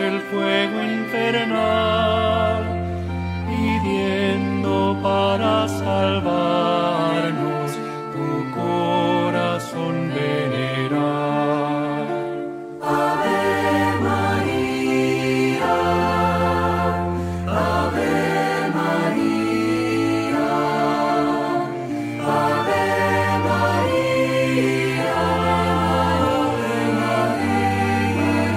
el fuego infernal, pidiendo para salvarnos tu corazón venerar. Ave María, Ave María, Ave María, Ave María.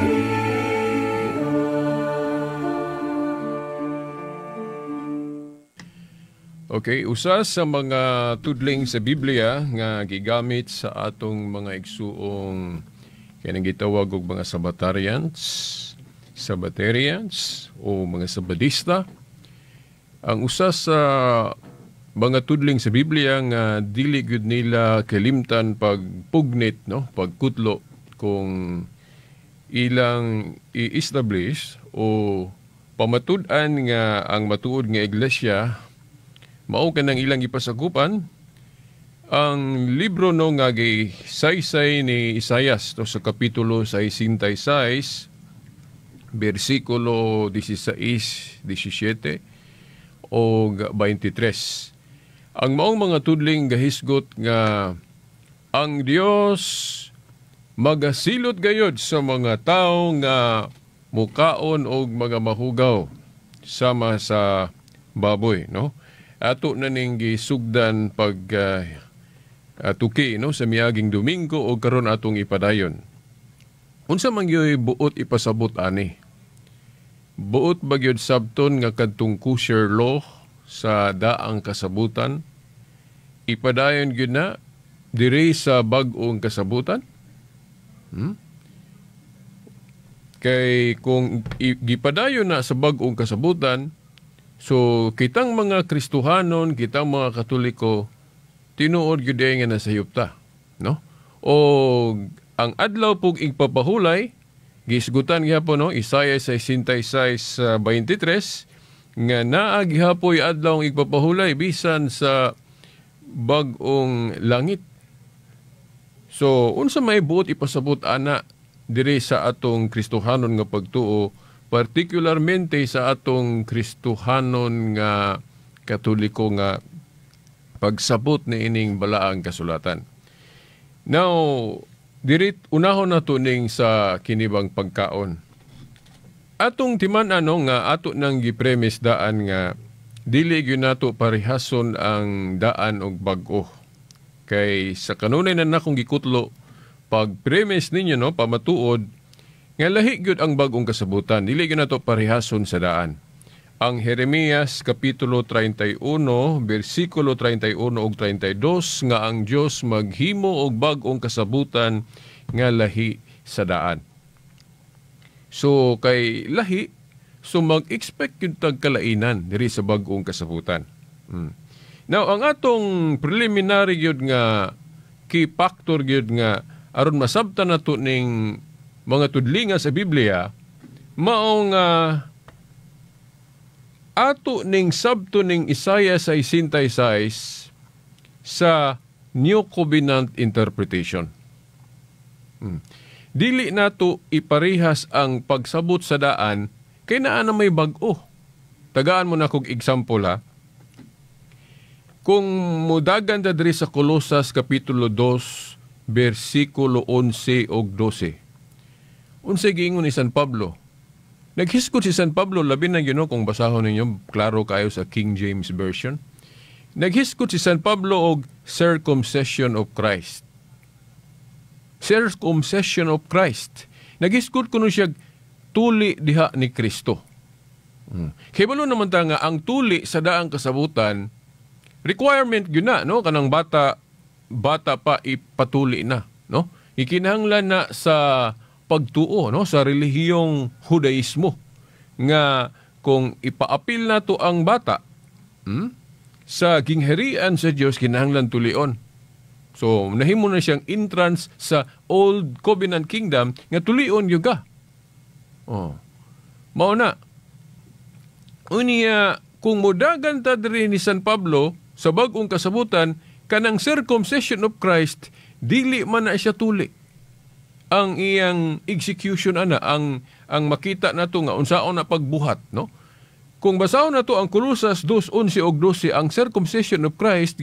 Okay, usa sa mga tudling sa Biblia nga gigamit sa atong mga igsuong kanang gitawag og mga Sabbatarians o mga Sabadista. Ang usa sa mga tudling sa Biblia nga dili gud nila kalimtan pagpugnit, no, pagkutlo kung ilang i-establish o pamatud-an nga ang matuod nga iglesia mao kanang ilang ipasagupan ang libro no nga gisaysay ni Isaias to sa kapitulo 66 bersikulo 16, 17 o 23. Ang maong mga tudling gahisgot nga ang Dios magasilot gayod sa mga tao nga mukaon og mga mahugaw sama sa baboy, no? Ato na ning gisugdan pag tuki, no, sa miaging Domingo o karon atong ipadayon. Unsa man gyoy buot ipasabot ani? Buot ba gyud sabton nga kadtong kosher law sa daang kasabutan? Ipadayon gyud na diri sa bag-ong kasabutan? Kay kung gipadayon na sa bag-ong kasabutan, so, kitang mga Kristohanon, kitang mga Katoliko, tinuod gyud nga nasayupta, no? O ang adlaw pug igpapahulay, gisgutan gyapon, no, Isaiah 66:23 nga naa gihapoy adlaw ang igpapahulay bisan sa bag-ong langit. So, unsa may buot ipasabot ana diri sa atong Kristohanon nga pagtuo, particularmente sa atong Kristohanon nga Katoliko nga pagsabot ni ining balaang kasulatan. Now, dirit unahon nato ning sa kinibang pagkaon. Atong timan-ano nga ato nang gipremis daan nga dili gyud nato parehason ang daan og bag-o. Kay sa kanunay na nakong gikutlo pag premise ninyo, no, pamatuod nga lahi gyud ang bag-ong kasabutan, dili gyud nato parehason sa daan. Ang Jeremias kapitulo 31 bersikulo 31 ug 32 nga ang Dios maghimo og bag-ong kasabutan nga lahi sa daan. So kay lahi, so mag-expect gyud tag kalainan diri sa bag-ong kasabutan. Now ang atong preliminary gyud nga key factor gyud nga aron masabtan nato ning mga tudlinga sa Biblia, mao nga ato ning sabto ning Isaiah 66 sa New Covenant interpretation. Dili nato iparihas ang pagsabot sa daan kay naa na may bag-o. Tagaan mo na kog example, ha. Kung mudagan ta diri sa Colosas kapitulo 2 bersikulo 11 ug 12. Unsay giingon ni San Pablo? Naghisgot si San Pablo, labi na yun, kung basahon ninyo, klaro kayo sa King James Version. Naghisgot si San Pablo og circumcision of Christ. Circumcision of Christ. Naghisgot kuno siya tuli diha ni Kristo. Kaya balo naman ta nga ang tuli sa daang kasabutan, requirement yun na, no? Kanang bata pa ipatuli na, no? Ikinahanglan na sa pagtuo, no, sa relihiyong Judaismo nga kung ipaapil na to ang bata sa gingharian sa Dios, kinahanglan tulion. So nahimo na siyang entrance sa Old Covenant Kingdom nga tulion yuga. Mao na unya kung modagan ta diri ni San Pablo sa bag-ong kasabutan, kanang circumcision of Christ dili man na siya tuli. ang iyang execution ang makita nato nga unsaon na pagbuhat, no? Kung basahon nato ang Kolosas 2:11 ug 12, ang circumcision of Christ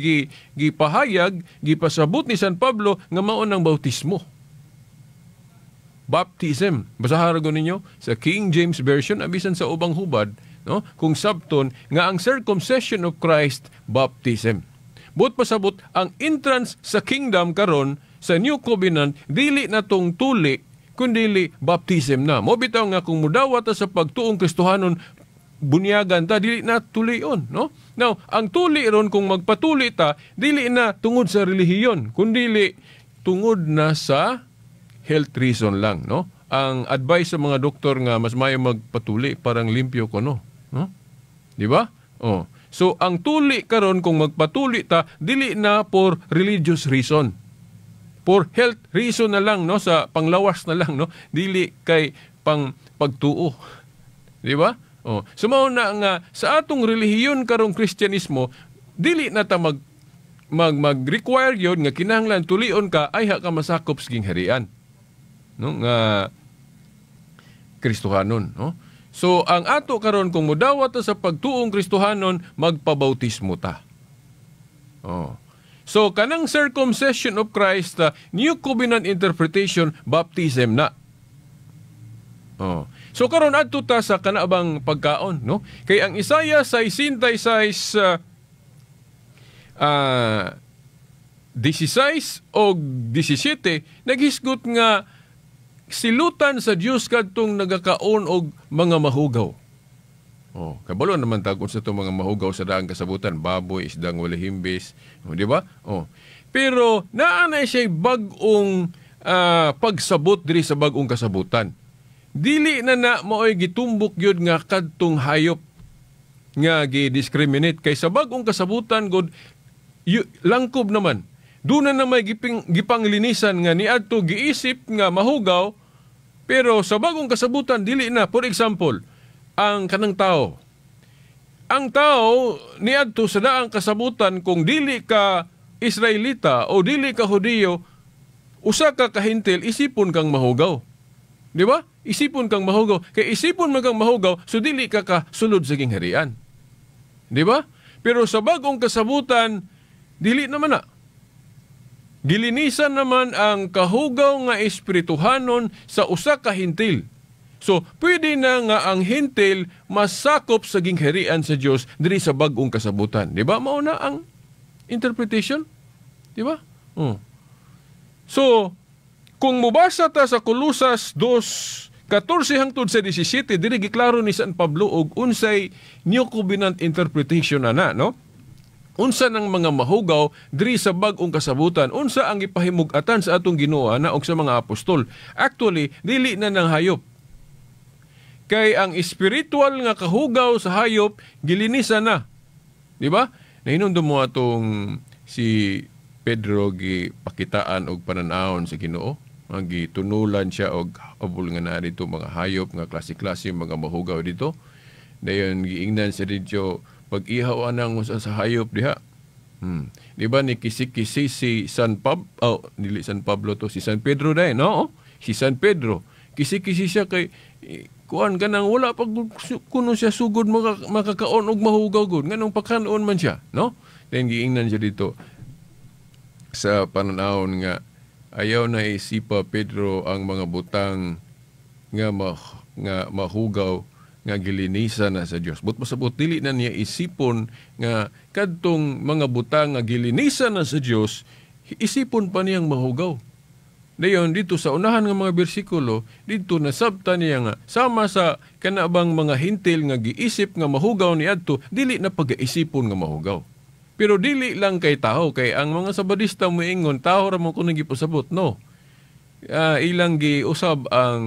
gipahayag, gipasabot ni San Pablo nga mao nang bautismo. Baptism. Basahan ko ninyo sa King James Version abisan sa ubang hubad, no? Kung sabton nga ang circumcision of Christ baptism. But pasabot ang entrance sa kingdom karon sa New Covenant dili natong tuli kundi baptism na. Mo bitaw nga kung mudawat ta sa pagtuong Kristohanon bunyagan ta dili na tulion, no? Now, ang tuli ron kung magpatuli ta dili na tungod sa relihiyon kundi tungod na sa health reason lang, no? Ang advice sa mga doktor nga mas mayo magpatuli parang limpyo ko, no? Di ba? Oh. So ang tuli karon kung magpatuli ta dili na for religious reason. For health reason na lang, no, sa panglawas na lang, no, dili kay pang pagtuo. Di ba? Oh, sumaw na nga sa atong relihiyon karong Kristyanismo, dili na ta mag-require yun nga kinahanglan tulion ka ay ha ka masakop sa gingharian, no, nga Kristohanon, no? So ang ato karon kung modawat ta sa pagtuong Kristohanon, magpabautismo ta. Oh. So, kanang circumcision of Christ, New Covenant interpretation, baptism na. Oh. So, karon adto ta sa kanaabang pagkaon, no? Kay ang Isaiah 66, 16 o 17, naghisgot nga silutan sa Dios kadtong nagakaon og mga mahugaw. Oh, kabalo naman tagod sa itong mga mahugaw sa daang kasabutan, baboy, isdang walahimbis, di ba? Oh. Pero naanay siya bagong pagsabot diri sa bagong kasabutan. Dili na maoy gitumbok yun nga kadtong hayop nga gi-discriminate kay sa bagong kasabutan god langkob naman. Doon na may gipanglinisan nga niadto giisip nga mahugaw, pero sa bagong kasabutan dili na. For example, ang kanang tao. Ang tao niadto sa daang kasabutan kung dili ka Israelita o dili ka Hudiyo, usa ka kahintil, isipon kang mahugaw. Di ba? Isipon kang mahugaw. Kay isipon man kang mahugaw, so dili ka kasulod sa gingharian. Di ba? Pero sa bagong kasabutan, dili naman na. Gilinisan naman ang kahugaw nga espirituhanon sa usa ka hintil. So, pwede na nga ang hintil masakop sa gingharian sa Dios diri sa bagong kasabutan. Di ba? Mao na ang interpretation. Di ba? So, kung mubasa ta sa Kolosas 2:14 hangtod sa 17, diri giklaro ni San Pablo og unsay New Covenant interpretation na, no? Unsa ng mga mahugaw diri sa bagong kasabutan, unsa ang ipahimug-atan sa atong Ginoo na og sa mga apostol. Actually, dili na nang hayop. Kay ang espiritual nga kahugaw sa hayop gilinisan na. Di ba? Nahinumdum mo atong si Pedro gipakitaan og pananahon sa Ginoo. Gitunulan siya og abol nga na dito mga hayop nga klase-klase mga mahugaw dito. Dayon giingnan siya dito pag-ihaw anang sa hayop diha. Di ba ni kisi-kisi si San Pablo, dili San Pablo to, si San Pedro dai, no? Si San Pedro. Kisi-kisi siya kay kuan kanang wala pag kuno siya sugod makakaon og mahugaw gud nganong pagkanon man siya, no? Then giingnan siya dito sa pananahon nga ayaw na isipa Pedro ang mga butang nga mahugaw nga gilinisan na sa Dios. But masabot dili na niya isipon nga kadtong mga butang nga gilinisan na sa Dios, isipon pa niyang mahugaw. Dayon dito sa unahan nga mga bersikulo, dito nasabta niya nga sama sa kanabang mga hintil nga giisip nga mahugaw niadto, dili na pag-iisipon nga mahugaw. Pero dili lang kay tao, kay ang mga sabadista moingon tao ra mo kuno gipasabot, no. Ilang giusab ang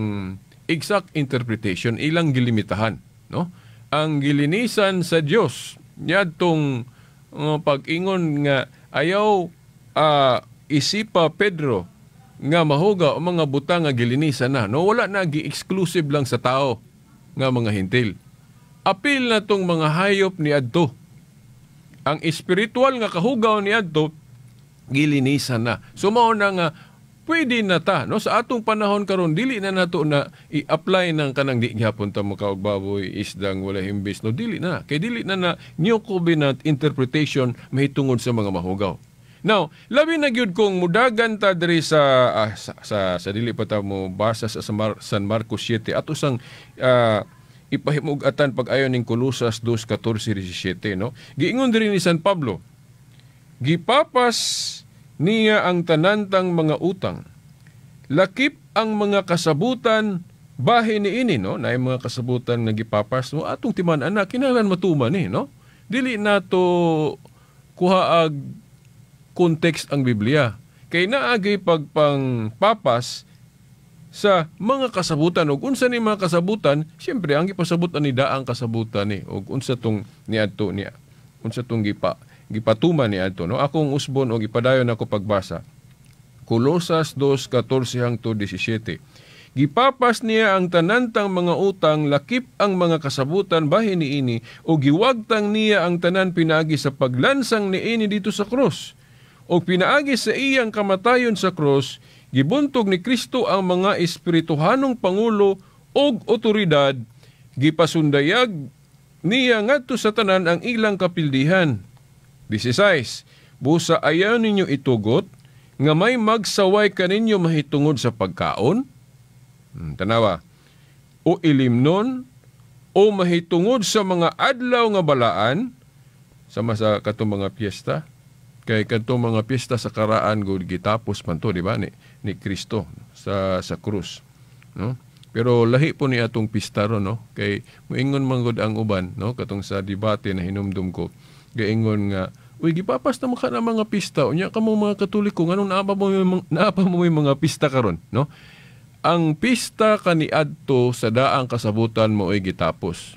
exact interpretation, ilang gilimitahan, no. Ang gilinisan sa Dios niadtong pag-ingon nga ayaw isipa Pedro nga mahugaw ang mga butang nga gilinisan na, no, wala na gi-exclusive lang sa tao nga mga hintil. Apil na tong mga hayop ni adto. Ang espiritual nga kahugaw ni adto gilinisan na. So mao na nga pwede na ta, no? Sa atong panahon karon dili na nato na i-apply ng kanang di gyapon ta makaog baboy, isdang wala himbis, no? Dili na. Kay dili na new covenant interpretation mahitungod sa mga mahugaw. Now, labi na gyud kung mudagan ta diri sa dili pa ta mo basa sa San Marcos 7 ato sang ipahimugatan pag-ayon ning Colosas 2:14-17, no? Giingon diri ni San Pablo, gipapas niya ang tanantang mga utang. Lakip ang mga kasabutan bahin niini, no? Na mga kasabutan nga gipapas mo atong timan-ana kinahanglan matuman ni, no? Dili nato kuhaag context ang Biblia. Kay naagay pagpangpapas sa mga kasabutan ug unsa ni mga kasabutan, siyempre ang gipasabot ni daang kasabutan ni ug unsa tong niadto niya. Unsa tong gipatuman ni adto, no? Akong usbon og ipadayon ako pagbasa. Colosas 2:14-17. Gipapas niya ang tanantang mga utang, lakip ang mga kasabutan bahin niini o giwagtang niya ang tanan pinaagi sa paglansang niini dito sa krus. O pinaagi sa iyang kamatayon sa krus, gibuntog ni Kristo ang mga espirituhanong pangulo og otoridad, gipasundayag niya ngadto sa tanan ang ilang kapildihan. 16. Busa ayaw ninyo itugot nga may magsaway kaninyo mahitungod sa pagkaon, tanawa, o ilimnon, o mahitungod sa mga adlaw nga balaan, sama sa katong mga piyesta, kay katong mga piyesta sa karaan gud gitapos man to, di ba, ni Kristo sa krus, no? Pero lahi po ni atong pista ron, no? Kay moingon man gud ang uban, no? Katong sa debate na hinumdum ko, gaingon nga, uy, gipapas na maka na mga pista. Unya ka mo mga Katoliko, anong naapa mo yung mga pista karon, no? Ang pista kaniadto sa daang kasabutan mo ay gitapos.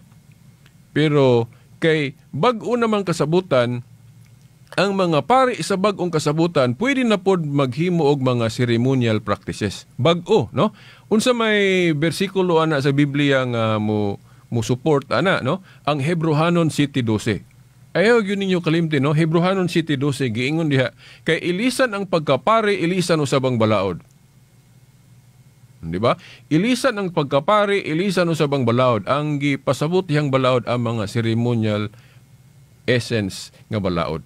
Pero kay bag-o namang kasabutan, ang mga pari sa bag-ong kasabutan pwede na pod maghimo og mga ceremonial practices. Bag-o, no? Unsa may bersikulo ana sa Biblia nga mo support ana, no? Ang Hebrehanon 7:12. Ayaw yun ninyo kalimti, no? Hebrehanon 7:12, giingon diha, kay ilisan ang pagkapari, ilisan usabang balaod. Di ba? Ilisan ang pagkapari, ilisan usabang balaod. Ang gipasabot dihang balaod ang mga ceremonial essence nga balaod.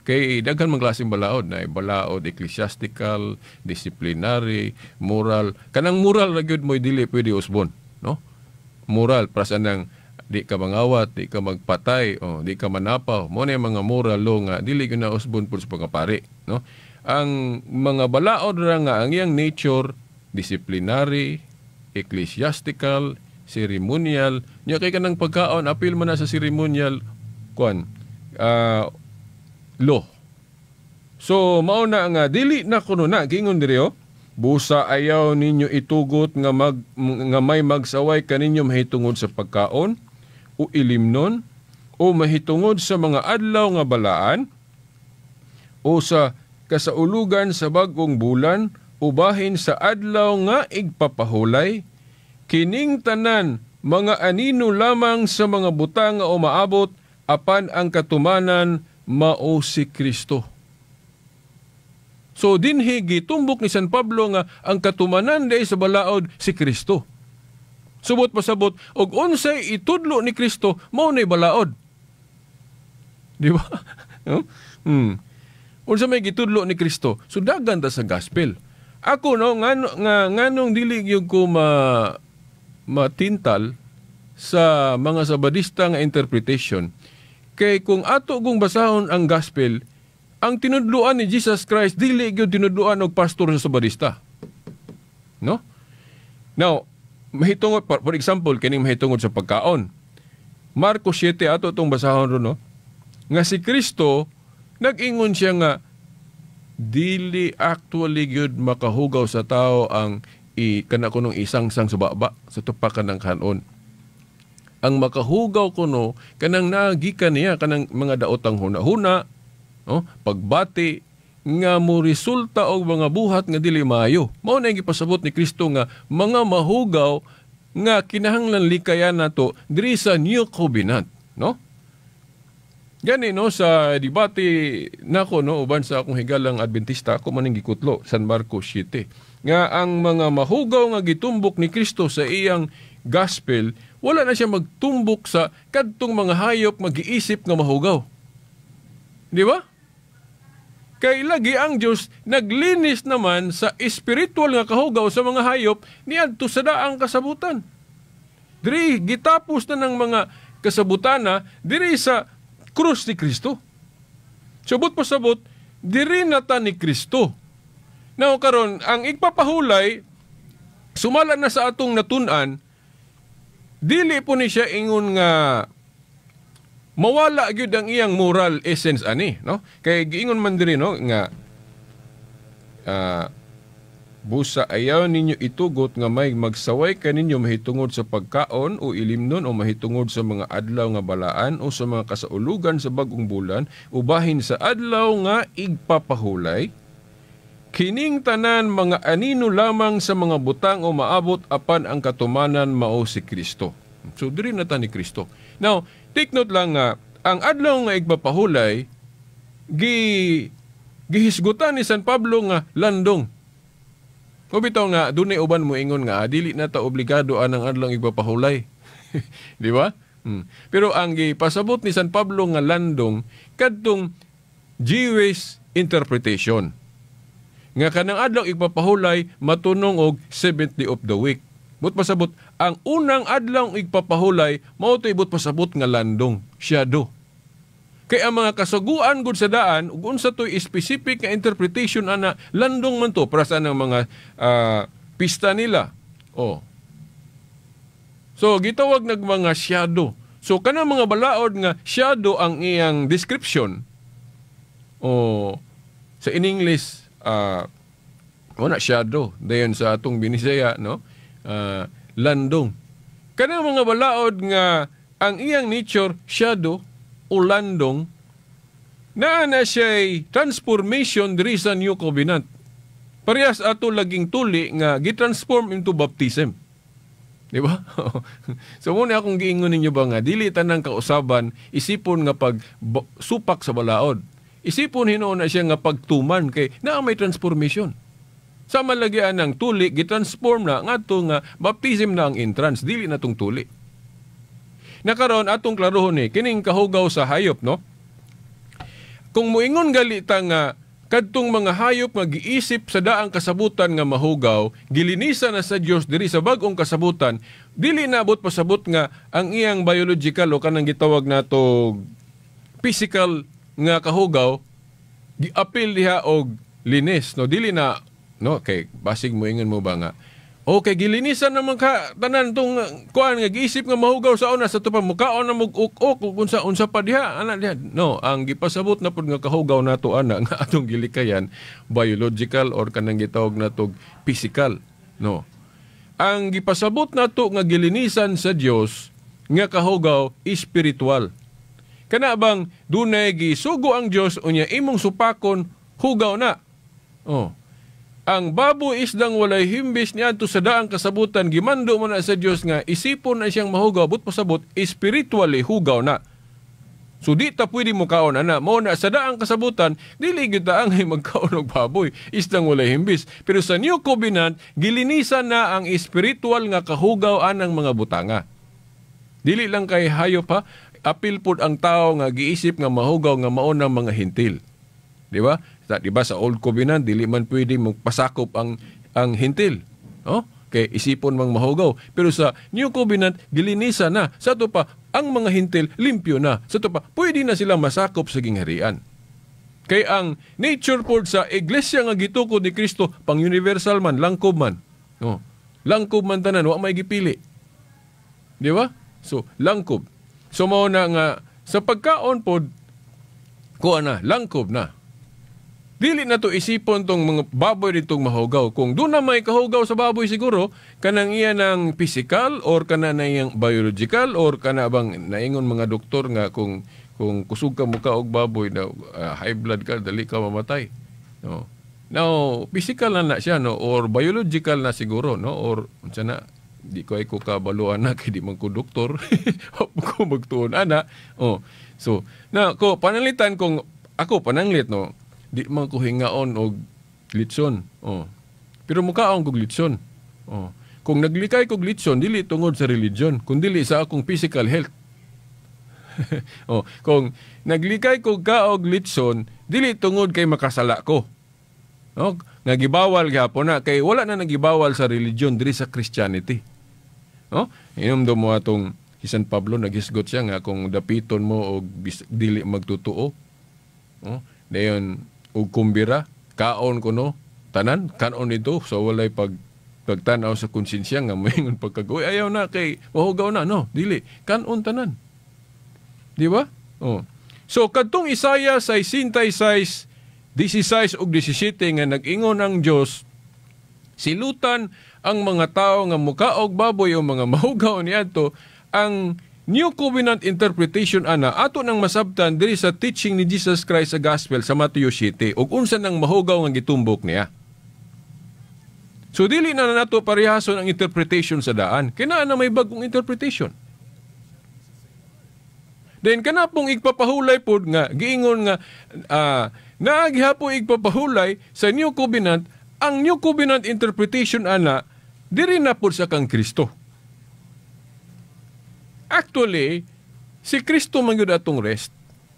Kay daghan man klaseng balaod, na balaod ecclesiastical, disciplinary, moral. Kanang moral ra gyud mo dili pwede usbon, no? Moral para nang di ka mangawat, di ka magpatay, o di ka manapaw. Mo na mga moral law nga dili gyud na usbon pud sa pagkapari, no? Ang mga balaod ra nga ang iyang nature disciplinary, ecclesiastical, ceremonial. Nya kay kanang pagkaon apil man na sa ceremonial law. So mao na nga dili na kuno na gingon diri, busa ayaw ninyo itugot nga may magsaway kaninyo mahitungod sa pagkaon o ilimnon o mahitungod sa mga adlaw nga balaan o sa kasaulugan sa bag-ong bulan o bahin sa adlaw nga igpapahulay. Kining tanan mga anino lamang sa mga butang nga umaabot apan ang katumanan mao si Kristo. So dinhi gitumbok ni San Pablo nga ang katumanan day sa balaod si Kristo. Subot pasabot og unsay itudlo ni Kristo mao nay balaod. Di ba? Unsa may gitudlo ni Kristo? So dagan ta sa gospel. Ako no nganong dili gyud ko matintal sa mga sabadista nga interpretation. Kay kung ato kung basahon ang gospel, ang tinudluan ni Jesus Christ dili gyud tinudluan og pastor sa sabadista. No? Now, mahitungod for example kining mahitungod sa pagkaon. Marcos 7 ato tong basahon ron, no? Nga si Kristo nag-ingon siya nga dili actually gyud makahugaw sa tao ang kana kunong isang-sang sa baba sa tupakan ng kanon. Ang makahugaw kuno kanang nagikan niya kanang mga daotang huna-huna, no? Pagbati nga mo resulta og mga buhat nga dili maayo. Mao na gipasabot ni Kristo nga mga mahugaw nga kinahanglan likayan nato diri sa New Covenant, no? Gani no sa debate nako no uban sa akong higalang Adventista ako maning gikutlo San Marcos 7 nga ang mga mahugaw nga gitumbok ni Kristo sa iyang gospel wala na siya magtumbok sa kadtong mga hayop magiisip nga mahugaw. Di ba? Kay lagi ang Dios naglinis naman sa espiritual nga kahugaw sa mga hayop niadto sa daang kasabutan. Diri gitapos na ng mga kasabutana diri sa krus ni Kristo. Subot pasabot, diri nata ni Kristo. Now karon ang igpapahulay, sumala na sa atong natun-an, dili po ni siya ingon nga mawala gyud ang iyang moral essence ani, no? Kay giingon man diri no nga busa ayaw ninyo itugot nga may magsaway kaninyo mahitungod sa pagkaon o ilimnon o mahitungod sa mga adlaw nga balaan o sa mga kasaulugan sa bagong bulan ubahin sa adlaw nga igpapahulay. Kining tanan mga anino lamang sa mga butang o maabot apan ang katumanan mao si Kristo. So diri na ta ni Kristo. Now, take note lang nga ang adlaw nga igpapahulay gihisgutan ni San Pablo nga landong. O bitaw nga, dunay uban mo ingon nga, dili na ta obligado anang adlaw igpapahulay. Di ba? Pero ang gipasabot ni San Pablo nga landong, kadtong Jewish interpretation. Nga kanang adlaw igpapahulay, matunong og 70 of the week. But pasabot, ang unang adlaw igpapahulay, mao to ibot pasabot nga landong, shadow. Kay ang mga kasuguan gud sa daan ug unsa toy specific nga interpretation ana landong man to para sa nang mga pista nila. Oh. So gitawag nag mga shadow. So kanang mga balaod nga shadow ang iyang description. Oh, sa in English wala shadow dayon sa atong Binisaya no. Landong. Kanang mga balaod nga ang iyang nature shadow o landong na siya'y transformation diri sa New Covenant. Parehas ato laging tuli nga gitransform into baptism. Di ba? So muna akong giingon ninyo ba nga, dili tanang kausaban, isipon nga pag supak sa balaod. Isipon hinoon na siya nga pagtuman kay na may transformation. Sa malagyan ng tuli, gitransform na nga ito nga baptism na ang entrance, dili na itong tuli. Nakaroon atong klarohon kining kahugaw sa hayop, no? Kung muingon galita nga kadtong mga hayop nga giisip sa daang kasabutan nga mahugaw, gilinisa na sa Dios diri sa bag-ong kasabutan, dili naabot pasabot nga ang iyang biological o kanang gitawag nato physical nga kahugaw giapil diha og linis, no? Dili na no kay basig muingon mo ba nga okay, gilinisan naman ka tanan tong kuan nga giisip nga mahugaw sa una sa tupa mukaon na mug-uk-uk unsa pa diha ana diha. No, ang gipasabot na pud nga kahugaw nato ana nga atong gilikayan biological or kanang gitawag nato physical. No. Ang gipasabot nato nga gilinisan sa Dios nga kahugaw spiritual. Kana bang dunay gisugo ang Dios unya imong supakon hugaw na. Oh. Ang baboy isdang walay himbis niadto sa daang kasabutan gimando mo na sa Dios nga isipon na siyang mahugaw but pasabot spiritually hugaw na. So di ta pwede mo kaon ana mo na sa daang kasabutan dili gyud ta angay magkaon og baboy isdang walay himbis. Pero sa New Covenant gilinisan na ang spiritual nga kahugaw anang mga butanga. Dili lang kay hayop ha, apil pud ang tao nga giisip nga mahugaw nga mao nang mga hintil. Di ba? Diba sa Old Covenant, dili man pwede magpasakop ang hintil. Oh? Kaya isipon mang mahugaw. Pero sa New Covenant, gilinisa na. Sa ito pa, ang mga hintil, limpyo na. Sa ito pa, pwede na sila masakop sa gingharian. Kaya ang nature pod sa iglesia nga gitukod ni Kristo, pang universal man, langkob man. Oh. Langkob man tanan, wa may gipili. Di ba? So, langkob. So, mao na nga, sa pagkaon pod, kuha na, langkob na. Dili na to isipon tong mga baboy ditong mahugaw. Kung doon na may kahugaw sa baboy siguro, kanang iya ng physical or kana na iyang biological or kana bang naingon mga doktor nga kung kusog ka muka og baboy na high blood ka, dali ka mamatay. No. Now, physical na siya no or biological na siguro no or unsa na Di ko ay ko kabaluan na kay di man ko doktor. Ko magtuon ana. Oh. So, na ko pananglitan kung ako pananglit no, di man ko hingaon og litson. Oh. Pero mukaon kog litson. Oh. Kung naglikay kog litson dili tungod sa religion, kun dili sa akong physical health. Oh, kung naglikay kog kaog litson dili tungod kay makasala ko. No, nagibawal gyapon na kay wala na nagibawal sa religion diri sa Christianity. No? Inom do mo atong si San Pablo naghisgot siya nga kung dapiton mo og dili magtutuo. No? Dayon og kumbira, kaon ko no, tanan kanon nito so walay pagtanaw sa konsensya nga moingon pagkagoy ayaw na kay mahugaw na no, dili kanon tanan. Di ba? Oh. So kadtong Isaiah 66 16 ug 17 nga nag-ingon ang Dios silutan ang mga tao nga mukaog baboy o mga mahugaw niadto ang New Covenant interpretation ana ato nang masabtan diri sa teaching ni Jesus Christ sa Gospel sa Matthew 7 ug unsa nang mahugaw nga gitumbok niya. So dili na nato parehason ang interpretation sa daan. Kinaa na may bagong interpretation. Then kana pong igpapahulay pod nga giingon nga naagihapon igpapahulay sa New Covenant ang New Covenant interpretation ana diri na pod sa kang Kristo. Actually, si Kristo man gyud atong rest.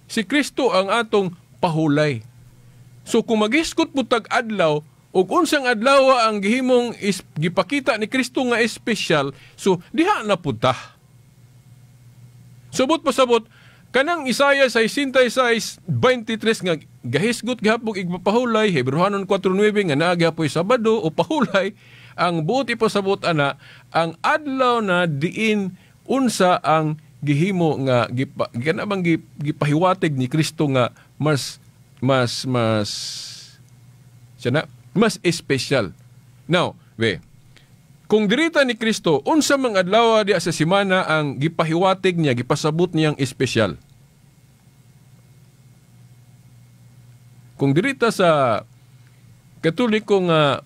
Si Kristo ang atong pahulay. So kung maghiskot po tag-adlaw ug unsang adlaw ang gihimong gipakita ni Kristo nga espesyal, so diha na pud ta. Subot pasabot kanang Isaiah 66:23 nga gahisgot gihapon igpapahulay, Hebrehanon 4:9 nga naa gyapon Sabado o pahulay, ang buot ipasabot ana ang adlaw na diin unsa ang gihimo nga ganabang gipahiwatig ni Kristo nga mas espesyal. Now, kung dirita ni Kristo unsa mang adlaw diha sa semana ang gipahiwatig niya, gipasabot niyang espesyal. Kung dirita sa Katoliko nga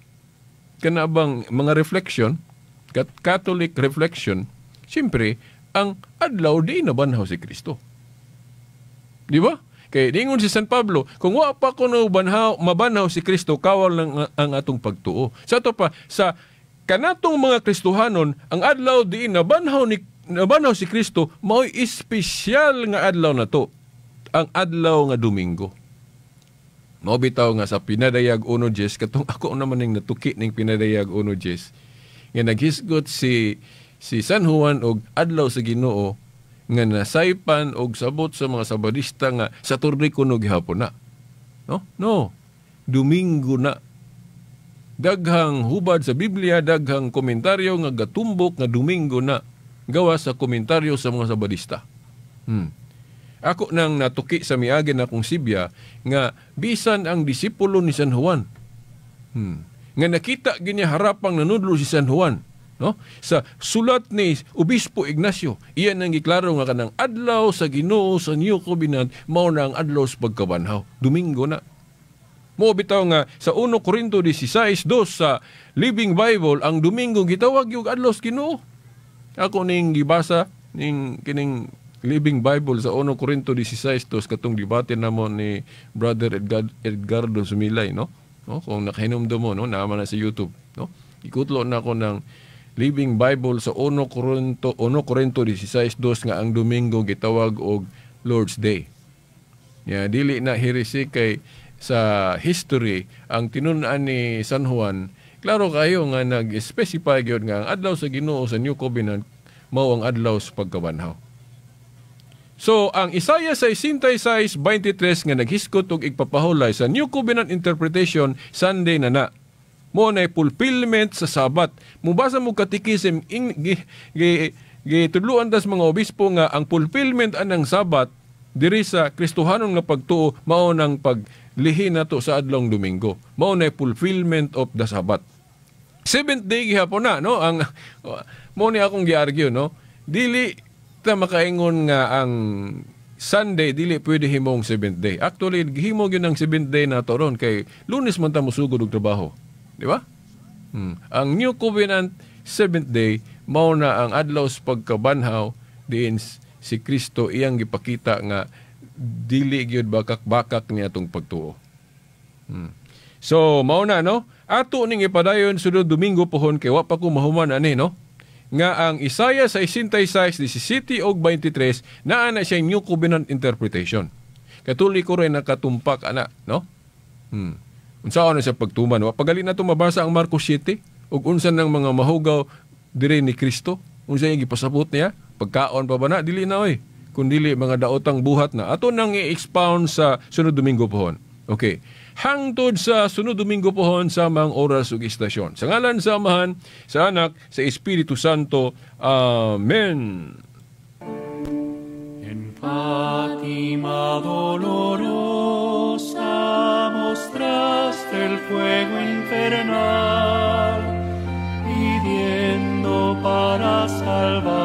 kanabang mga reflection, Catholic reflection, siyempre, ang adlaw di nabanhaw si Kristo. Di ba? Kaya dingon si San Pablo, kung wa pa ko mabanhaw si Kristo, kawal lang ang atong pagtuo. Sa ito pa, sa kanatong mga Kristohanon, ang adlaw di nabanhaw si Kristo, mao'y espesyal nga adlaw na to, ang adlaw nga Domingo. Mabitaw nga sa Pinadayag 1:10 katong ako naman ning natuki ning Pinadayag 1:10 nga naghisgot si San Juan og adlaw sa Ginoo nga nasaypan og sabot sa mga Sabadista nga Saturday kuno gihapon na. No. Domingo na. Daghang hubad sa Biblia, daghang komentaryo nga gatumbok nga Domingo na gawa sa komentaryo sa mga Sabadista. Ako nang natuki sa miagi na kong Sibya nga bisan ang disipulo ni San Juan. Nga nakita ginya harapang nanudlo si San Juan, no? Sa sulat ni Obispo Ignacio, iyan ang giklaro nga kanang adlaw sa Ginoo sa New Covenant mao na ang adlaw sa pagkabanhaw. Domingo na. Mo bitaw nga sa 1 Corinto 16:2 sa Living Bible ang Domingo gitawag yung adlaw sa Ginoo. Ako ning gibasa ning kining Living Bible sa 1 Corinto 16:2 katong debate namon ni Brother Edgardo Sumilay, no? Kung nakahinomdom mo, no, naman na sa YouTube, no? Ikutlo na ako ng Living Bible sa 1 Corinto 16:2 nga ang Domingo gitawag og Lord's Day. Ya, dili na heresy kay sa history ang tinun-an ni San Juan, klaro kayo nga nag-specify gyud nga ang adlaw sa Ginoo sa New Covenant mao ang adlaw sa pagkabanhaw. So, ang Isaiah 66:23 nga naghiskot og igpapahulay sa New Covenant interpretation Sunday na. Mo na fulfillment sa Sabat. Mubasa mo katikisim gitudloan tas mga obispo nga ang fulfillment anang Sabat diri sa Kristohanon nga pagtuo mao nang paglihi nato sa adlong Domingo. Mao na fulfillment of the Sabat. Seventh day gihapon na, no? Ang mo ni akong gi-argue, no? Dili ta makaingon nga ang Sunday dili pwede himong 7th day. Actually, himo gyud ang 7th day na to ron kay Lunes man ta mosugod og trabaho. Di ba? Ang New Covenant 7th day mao na ang adlaw sa pagkabanhaw diin si Kristo iyang gipakita nga dili gyud bakak-bakak niya tong pagtuo. So mao na no, ato ning ipadayon sunod Domingo pohon kay wa pa ko mahuman ani no, nga ang Isaiah 66:17 ug 23 naa na siya New Covenant interpretation. Katuloy ko rin nakatumpak ana no. Unsa na siya pagtuman? Wa pagali na to mabasa ang Marcos 7 ug unsa nang mga mahugaw dire ni Kristo, unsa yung gipasabot niya? Pagkaon pa ba na? Dili na oy. Kundili mga daotang buhat na. Ato nang i-expound sa sunod Domingo pohon. Okay. Hangtod sa sunod Domingo pohon sa mga oras ug istasyon. Sa ngalan sa Amahan, sa Anak, sa Espiritu Santo. Amen. En Fátima dolorosa mostraste el fuego infernal, pidiendo para salvar